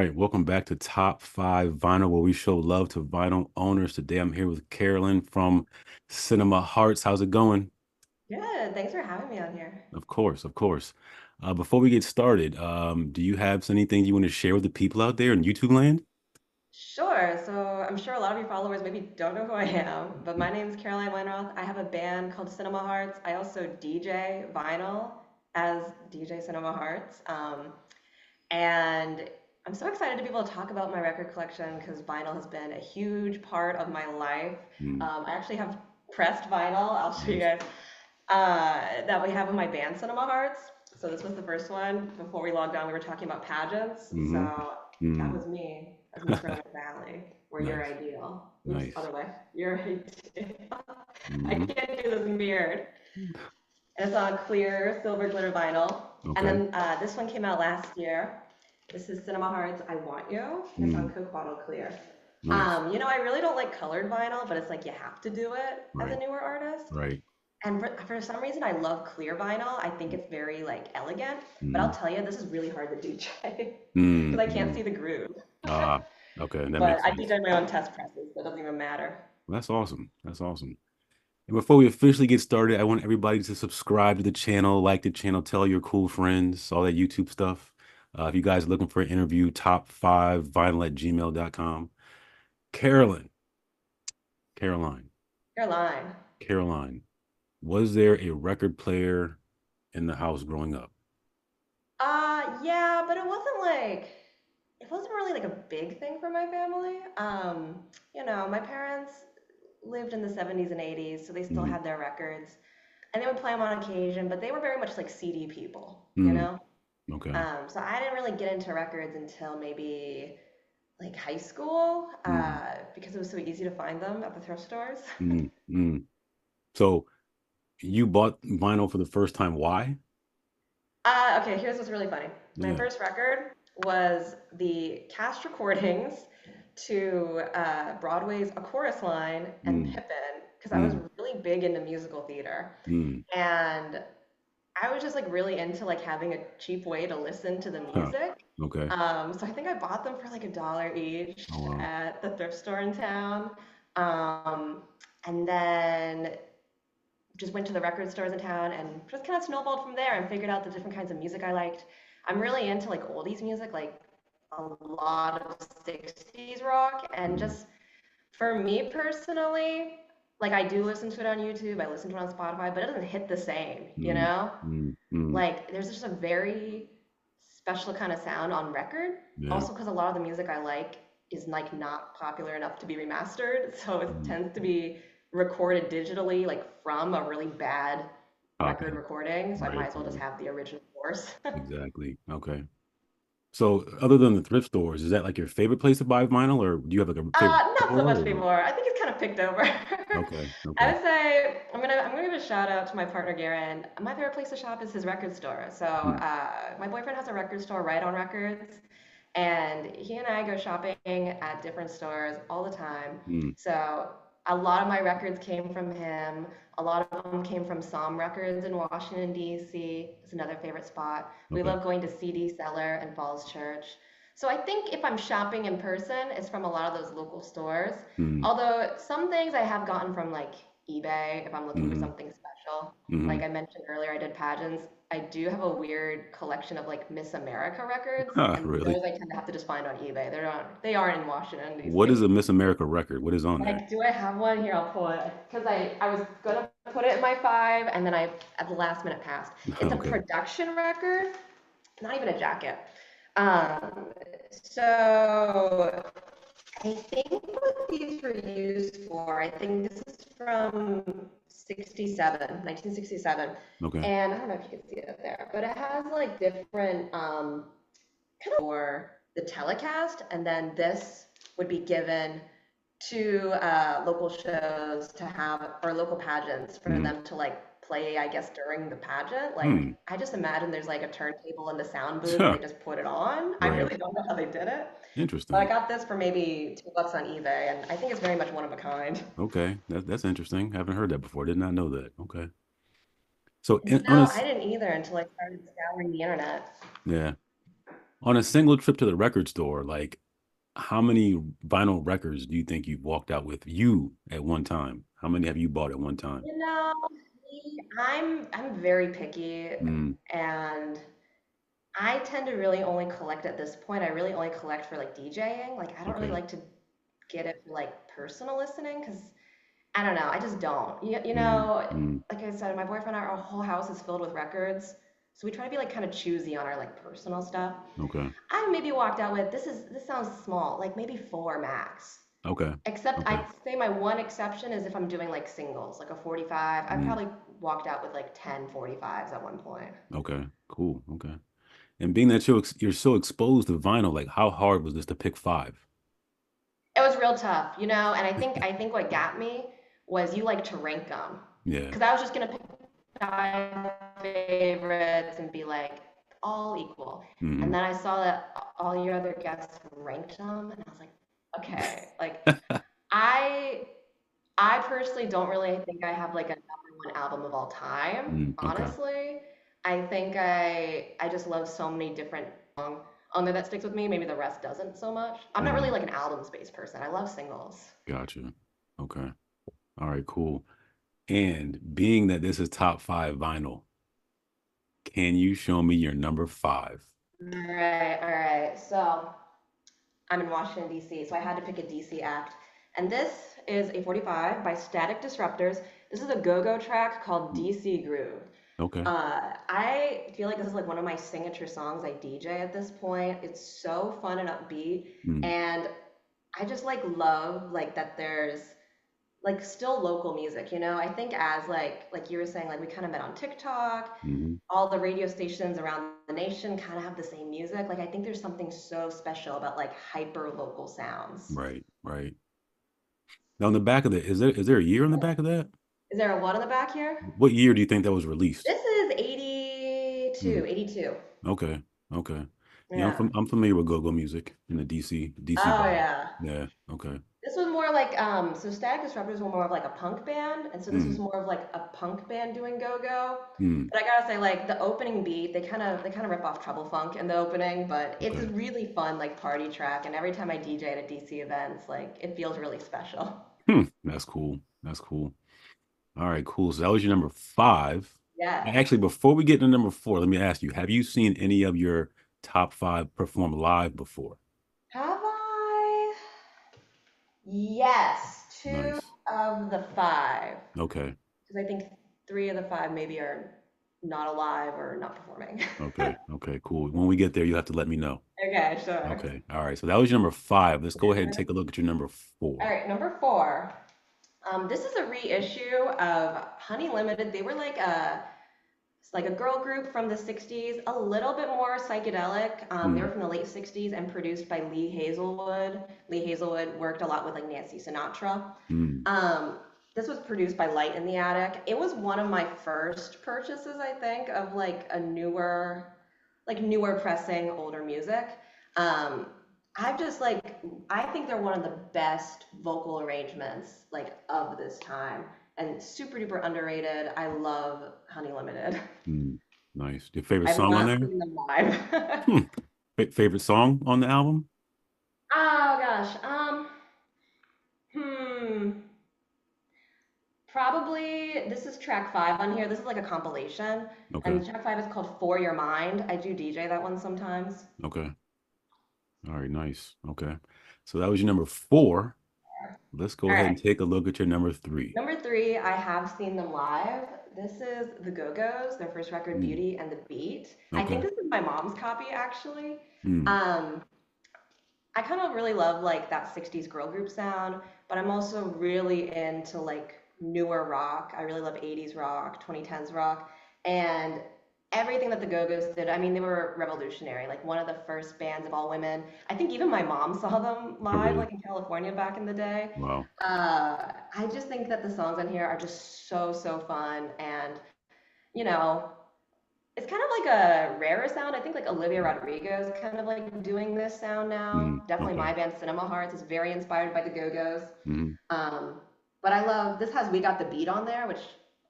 right, welcome back to Top 5 Vinyl, where we show love to vinyl owners. Today I'm here with Carolyn from Cinema Hearts. How's it going? Good. Thanks for having me on here. Of course, of course. Before we get started, do you have anything you want to share with the people out there in YouTube land? Sure. So I'm sure a lot of your followers maybe don't know who I am, but my name is Caroline Weinroth. I have a band called Cinema Hearts. I also DJ vinyl as DJ Cinema Hearts. And I'm so excited to be able to talk about my record collection because vinyl has been a huge part of my life. Mm, I actually have pressed vinyl. I'll show you nice. guys that we have in my band Cinema Hearts. So this was the first one. Before we logged on, we were talking about pageants. Hmm. So that Mm. was me as Miss Roanoke Valley, where you're Nice, ideal. Oops, nice. other way. You're ideal. I Hmm. can't do this mirrored. And it's on clear silver glitter vinyl. And Okay. then this one came out last year. This is Cinema Hearts I Want You. And it's on Mm. Coke Bottle Clear. Nice. I really don't like colored vinyl, but it's like you have to do it as a Right, newer artist. right. And for some reason, I love clear vinyl. I think it's very like elegant. But I'll Mm. tell you, this is really hard to DJ Mm. because I can't Mm. see the groove. Ah, okay, that But makes I sense. DJ my own test presses, so it doesn't even matter. That's awesome. That's awesome. And before we officially get started, I want everybody to subscribe to the channel, like the channel, tell your cool friends, all that YouTube stuff. If you guys are looking for an interview, top5vinyl@gmail.com. Carolyn, Caroline, Caroline. Caroline, was there a record player in the house growing up? Yeah, but it wasn't really like a big thing for my family. My parents lived in the 70s and 80s, so they still Mm, had their records, and they would play them on occasion, but they were very much like CD people, you mm, know? okay. So I didn't really get into records until maybe like high school, Mm, because it was so easy to find them at the thrift stores. mm, mm. So you bought vinyl for the first time. Why? Okay, here's what's really funny. My Yeah. first record was the cast recordings to Broadway's A Chorus Line and Mm, Pippin, because I was mm, really big into musical theater. mm. And I was just like really into like having a cheap way to listen to the Huh. music. Okay. So I think I bought them for like $1 each Oh, wow. at the thrift store in town. Um, and then just went to the record stores in town and just kind of snowballed from there and figured out the different kinds of music I liked. I'm really into like oldies music, like a lot of 60s rock. And Mm, just for me personally, like I do listen to it on YouTube, I listen to it on Spotify, but it doesn't hit the same, you mm, know? mm, mm. Like there's just a very special kind of sound on record. Yeah. Also, because a lot of the music I like is like not popular enough to be remastered, so it Mm. tends to be recorded digitally, like from a really bad record Copy. recording. So I might Right. as well just have the original source. Exactly. Okay. So other than the thrift stores, is that like your favorite place to buy vinyl, or do you have like a favorite Not so store? much Or... anymore. I think it's kind of picked over. Okay. I Okay. would say I'm gonna give a shout out to my partner Garen. My favorite place to shop is his record store. So Mm, my boyfriend has a record store right on Records, and he and I go shopping at different stores all the time. mm, So a lot of my records came from him. A lot of them came from Som Records in Washington D.C. It's another favorite spot. We okay. love going to CD Cellar and Falls Church. So I think if I'm shopping in person, it's from a lot of those local stores. Mm, Although some things I have gotten from like eBay if I'm looking for mm-hmm, something special. mm-hmm. Like I mentioned earlier, I did pageants. I do have a weird collection of like Miss America records, Huh, and really? those I tend to have to just find on eBay. They aren't in Washington What is D.C. a Miss America record? What is on there? Like, do I have one here? I'll pull it because I was gonna put it in my five, and then I at the last minute passed. It's a Okay. production record, not even a jacket. Um, so I think what these were used for, I think this is from 1967. Okay. And I don't know if you can see it up there, but it has like different kind of for the telecast, and then this would be given to local shows to have, or local pageants for Mm, them to like play, I guess, during the pageant. Like, hmm. I just imagine there's like a turntable in the sound booth and they just put it on. I Right. really don't know how they did it. But I Interesting. got this for maybe $2 on eBay, and I think it's very much one of a kind. Okay. That's interesting. Haven't heard that before. Did not know that. Okay. So You on a know, I didn't either until I started scouring the internet. yeah. On a single trip to the record store, like how many vinyl records do you think you've walked out with you at one time? How many have you bought at one time? You know, I'm very picky, Mm, and I tend to really only collect at this point. I really only collect for like DJing. Like I don't really okay. like to get it for like personal listening because I don't know. I just don't. Mm, mm, Like I said, my boyfriend, our whole house is filled with records. So we try to be like kind of choosy on our like personal stuff. okay. I maybe walked out with this sounds small, like maybe four max. Okay. Except Okay. I'd say my one exception is if I'm doing like singles, like a 45. I Mm, probably walked out with like 10 45s at one point. okay. Cool. Okay. And being that you're so exposed to vinyl, like how hard was this to pick five? It was real tough, and I think what got me was you like to rank them. Yeah. Because I was just gonna pick five favorites and be like all equal. And Hmm. then I saw that all your other guests ranked them, and I was like, okay, like I I personally don't really think I have like a number one album of all time, Mm, okay. honestly. I think I just love so many different songs on there that sticks with me. Maybe the rest doesn't so much. I'm not really Hmm. like an albums-based person. I love singles. Gotcha. Okay. All right, cool. And being that this is top five vinyl, can you show me your number five? All right, all right. So I'm in Washington, D.C., so I had to pick a D.C. act. And this is a 45 by Static Disruptors. This is a go-go track called Mm, DC Groove. okay. I feel like this is like one of my signature songs I DJ at this point. It's so fun and upbeat, Mm, and I just like love like that there's like still local music, I think as like you were saying, like we kind of met on TikTok. hmm. All the radio stations around the nation kind of have the same music. Like I think there's something so special about like hyper local sounds. Right, right. Now on the back of is there a year on the back of that? Is there a one in the back here? What year do you think that was released? This is 82, Mm, 82. okay, okay. Yeah, Yeah. I'm familiar with go-go music in the DC Oh vibe. yeah. Yeah, okay. This was more like so Static Disruptors were more of like a punk band, and so this was Mm, more of like a punk band doing go-go. mm, But I gotta say, like the opening beat, they kind of rip off Trouble Funk in the opening, but it's a okay. really fun like party track, and every time I DJ at a DC events, like it feels really special. That's cool. That's cool. All right, cool. So that was your number five. Yes. Actually, before we get to number four, let me ask you, have you seen any of your top five perform live before? Have I? Yes, two Nice. of the five, Okay. because I think three of the five maybe are not alive or not performing. Okay. Okay. Cool. When we get there, you have to let me know. Okay, sure. Okay. All right. So that was your number five. Let's go ahead and take a look at your number All four. right, number four. This is a reissue of Honey Limited. They were like a girl group from the 60s, a little bit more psychedelic. They were Mm, from the late 60s and produced by Lee Hazelwood. Lee Hazelwood worked a lot with like Nancy Sinatra. mm, Um, this was produced by Light in the Attic. It was one of my first purchases, I think, of like a newer pressing, older music. Um, I've just like I think they're one of the best vocal arrangements like of this time and super duper underrated. I love Honey Limited. mm. Nice. Your favorite I've song on not there? seen them live. Hmm. Favorite song on the album? Oh gosh. Hmm. Probably this is track five on here. This is like a compilation, Okay. and track five is called For Your Mind. I do DJ that one sometimes. Okay. All right. Nice. Okay. So that was your number four. Let's go All ahead right. and take a look at your number three. Number three, I have seen them live. This is the Go-Go's, their first record, Mm, Beauty and the Beat. I think okay. this is my mom's copy, actually. Mm, Um, I kind of really love like that 60s girl group sound, but I'm also really into like newer rock. I really love 80s rock, 2010s rock, and everything that the Go-Go's did. I mean, they were revolutionary, like one of the first bands of all women. I think even my mom saw them oh, live, really? like in California back in the day. Wow. I just think that the songs on here are just so, so fun, and you know, it's kind of like a rarer sound. I think like Olivia Rodrigo is kind of like doing this sound Mm, now. Definitely okay. my band Cinema Hearts is very inspired by the Go-Go's. Hmm. Um, but I love this has We Got the Beat on there, which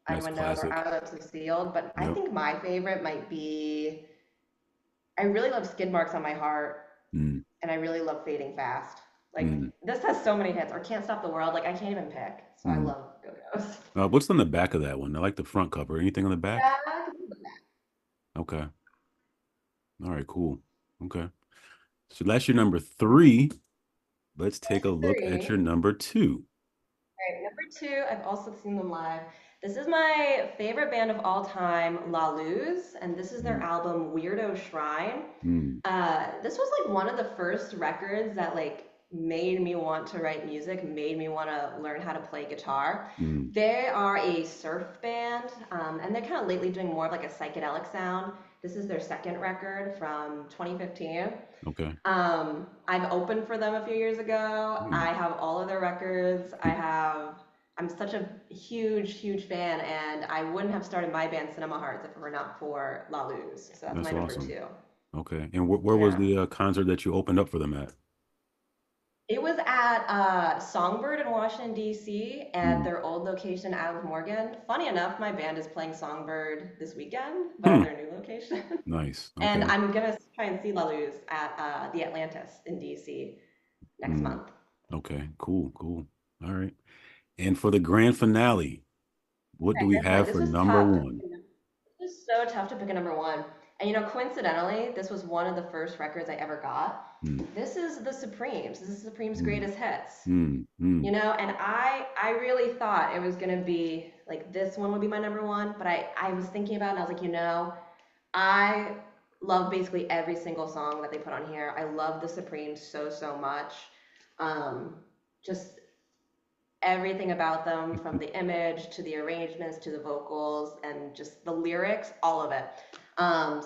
That's everyone knows are classic. Out of Lips Sealed. But I Yep. think my favorite might be I really love Skid Marks on My Heart, Mm, and I really love Fading Fast. Like mm, this has so many hits, or Can't Stop the World. Like I can't even pick. So I mm. love Go-Go's. What's on the back of that one? I like the front cover. Anything on the back? Back. Okay. All right, cool. Okay. So that's your number three. Let's take a That's look at your three. number two. All right, number two, I've also seen them live. This is my favorite band of all time, La Luz, and this is their Mm, album Weirdo Shrine. mm, This was like one of the first records that like made me want to write music, made me want to learn how to play guitar. mm. They are a surf band, and they're kind of lately doing more of like a psychedelic sound. This is their second record from 2015. Okay. I've opened for them a few years ago. Mm. I have all of their records. I'm such a huge, huge fan, and I wouldn't have started my band Cinema Hearts if it were not for La Luz. So that's my That's number awesome. two. Okay. And where was Yeah. the concert that you opened up for them at? It was at Songbird in Washington, D.C., at Mm. their old location, Adams Morgan. Funny enough, my band is playing Songbird this weekend, but at Hmm. their new location. Nice. And Okay. I'm going to try and see La Luz at the Atlantis in D.C. next Mm. month. Okay. Cool. Cool. All right. And for the grand finale, what do Right, we grand finale. have This for was number tough to one? pick This was so tough to pick a number one. And coincidentally, this was one of the first records I ever got. Mm. This is the Supremes. This is Supreme's Mm. greatest hits. Mm. Mm. And I really thought it was gonna be like this one would be my number one, but I was thinking about it and I was like, I love basically every single song that they put on here. I love the Supremes so, so much. Um, just everything about them, from the image to the arrangements to the vocals and just the lyrics, all of it.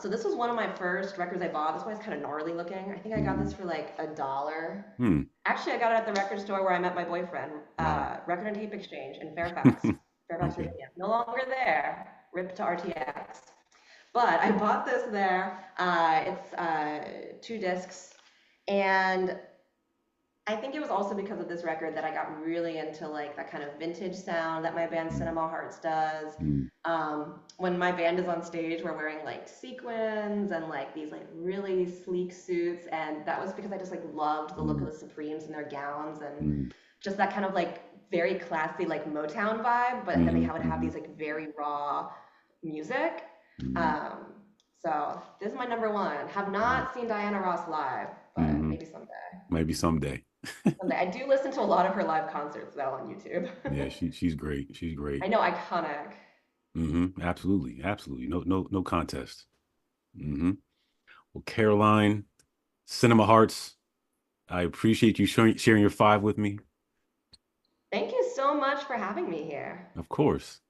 So this was one of my first records I bought. This one is kind of gnarly looking. I think I got this Mm. for like $1. Mm. Actually, I got it at the record store where I met my boyfriend, Wow. Record and Tape Exchange in Fairfax, Fairfax, Okay. Virginia. No longer there. Rip to RTX. But I bought this there. It's two discs, and I think it was also because of this record that I got really into like that kind of vintage sound that my band Mm. Cinema Hearts does. Mm. When my band is on stage, we're wearing like sequins and like these like really sleek suits, and that was because I just like loved the look of Mm. the Supremes and their gowns and Mm. just that kind of like very classy like Motown vibe, but then they Mhm. would have Mhm. these like very raw music. Mhm. Um, so this is my number one. Have Nice. not seen Diana Ross live, but Mhm. maybe someday. Maybe someday. Someday. I do listen to a lot of her live concerts though on YouTube. Yeah, she's great. She's I great. know, iconic. Absolutely. Absolutely. No contest. Well, Caroline, Cinema Hearts, I appreciate you sharing your five with me. Thank you so much for having me here. Of course.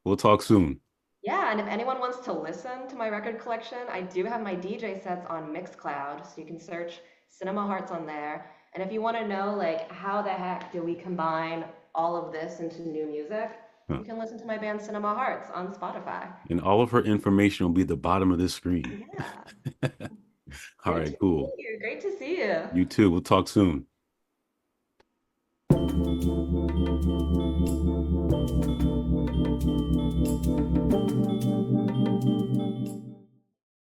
We'll talk soon. Yeah, and if anyone wants to listen to my record collection, I do have my DJ sets on Mixcloud, so you can search Cinema Hearts on there. And if you want to know like how the heck do we combine all of this into new music, Huh. you can listen to my band Cinema Hearts on Spotify. And all of her information will be at the bottom of this screen. Yeah. All Great right, to cool. see you. Great to see you. You too. We'll talk soon.